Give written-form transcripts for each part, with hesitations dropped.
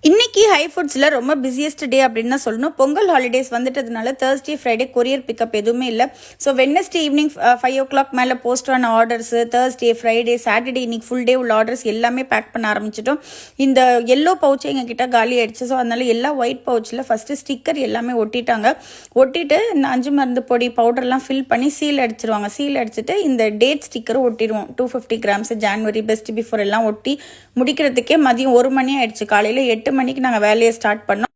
இன்னைக்கு ஹை ஃபுட்ஸில் ரொம்ப பிஸியஸ்ட் டே அப்படின்னு தான் சொல்லணும். பொங்கல் ஹாலிடேஸ் வந்துட்டதுனால Thursday ஃப்ரைடே கொரியர் பிக்கப் எதுவுமே இல்லை. ஸோ Wednesday ஈவினிங் 5 o'clock மேலே போஸ்ட் ஆன ஆர்டர்ஸு Thursday, Friday, Saturday இன்னைக்கு ஃபுல் டே உள்ள ஆர்டர்ஸ் எல்லாமே பேக் பண்ண ஆரம்பிச்சிட்டோம். இந்த எல்லோ பவுச்சு எங்ககிட்ட காலி ஆயிடுச்சு. ஸோ அதனால எல்லா ஒயிட் பவுச்சில் ஃபஸ்ட்டு ஸ்டிக்கர் எல்லாமே ஒட்டிட்டாங்க. ஒட்டிட்டு இந்த 5 மருந்து பொடி பவுடர்லாம் ஃபில் பண்ணி சீல் அடிச்சிருவாங்க. சீல் அடிச்சுட்டு இந்த டேட் ஸ்டிக்கரும் ஒட்டிடுவோம். 250 grams ஜான்வரி பெஸ்ட் பிஃபோர் எல்லாம் ஒட்டி முடிக்கிறதுக்கே மதியம் 1 மணி ஆயிடுச்சு. காலையில் 8 மணிக்கு நாங்கள் வேலையை ஸ்டார்ட் பண்ணோம்.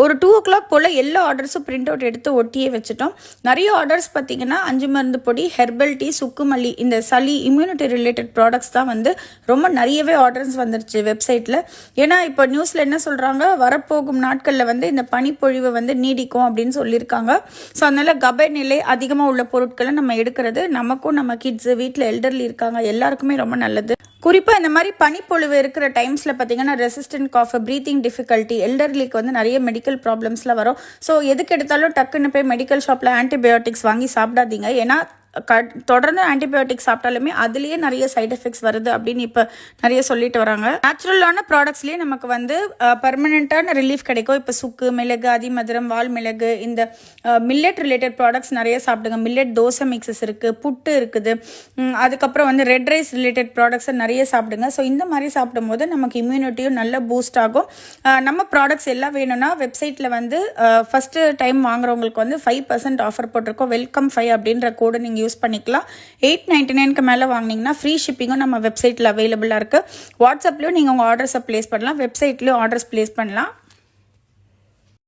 ஒரு 2 o'clock போல் எல்லா ஆர்டர்ஸும் பிரிண்ட் அவுட் எடுத்து ஒட்டியே வச்சுட்டோம். நிறைய ஆர்டர்ஸ் பார்த்தீங்கன்னா 5 மருந்து பொடி, ஹெர்பல் டீ, சுக்குமல்லி, இந்த சளி இம்யூனிட்டி ரிலேட்டட் ப்ராடக்ட்ஸ் தான் ரொம்ப நிறையவே ஆர்டர்ஸ் வந்துருச்சு வெப்சைட்டில். ஏன்னா இப்போ நியூஸில் என்ன சொல்கிறாங்க, வரப்போகும் நாட்களில் இந்த பனிப்பொழிவு நீடிக்கும் அப்படின்னு சொல்லியிருக்காங்க. ஸோ அதனால் கபை நிலை அதிகமாக உள்ள பொருட்களை நம்ம எடுக்கிறது நமக்கும் நம்ம கிட்ஸு வீட்டில் எல்டர்லி இருக்காங்க எல்லாருக்குமே ரொம்ப நல்லது. குறிப்பாக இந்த மாதிரி பனிப்பொழிவு இருக்கிற டைம்ஸில் பார்த்தீங்கன்னா ரெசிஸ்டன்ட் காஃப், ப்ரீத்திங் டிஃபிகல்ட்டி, எல்டர்லிக்கு நிறைய மெடிக்கல் ப்ராப்ளம்ஸ்லாம் வரும். ஸோ எதுக்கு எடுத்தாலும் டக்குன்னு போய் மெடிக்கல் ஷாப்பில் ஆன்டிபயோட்டிக்ஸ் வாங்கி சாப்பிடாதீங்க. ஏன்னா தொடர்ந்து ஆன்டிபயோட்டிக் சாப்பிட்டாலுமே அதுலேயே நிறைய சைட் எஃபெக்ட்ஸ் வருது அப்படின்னு இப்போ நிறைய சொல்லிட்டு வராங்க. நேச்சுரலான ப்ராடக்ட்ஸ்லேயே நமக்கு பர்மனெண்ட்டான ரிலீஃப் கிடைக்கும். இப்போ சுக்கு, மிளகு, அதிமதுரம், வால் மிளகு, இந்த மில்லட் ரிலேட்டட் ப்ராடக்ட்ஸ் நிறைய சாப்பிடுங்க. மில்லட் தோசை மிக்சஸ் இருக்குது, புட்டு இருக்குது, அதுக்கப்புறம் ரெட் ரைஸ் ரிலேட்டட் ப்ராடக்ட்ஸை நிறைய சாப்பிடுங்க. ஸோ இந்த மாதிரி சாப்பிடும்போது நமக்கு இம்யூனிட்டியும் நல்ல பூஸ்ட் ஆகும். நம்ம ப்ராடக்ட்ஸ் எல்லாம் வேணும்னா வெப்சைட்டில் ஃபஸ்ட்டு டைம் வாங்குறவங்களுக்கு 5% ஆஃபர் போட்டிருக்கோம். வெல்கம் 5 அப்படின்ற கோடு நீங்கள் யூஸ் பண்ணிக்கலாம். 899க்கு மேலே வாங்கினீங்கன்னா ஃப்ரீ ஷிப்பிங்கும் நம்ம வெப்சைட்டில் அவைலபிளாக இருக்குது. வாட்ஸ்அப்லேயும் நீங்கள் உங்கள் ஆர்டர்ஸை ப்ளேஸ் பண்ணலாம், வெப்சைட்லேயும் ஆர்டர்ஸ் ப்ளேஸ் பண்ணலாம்.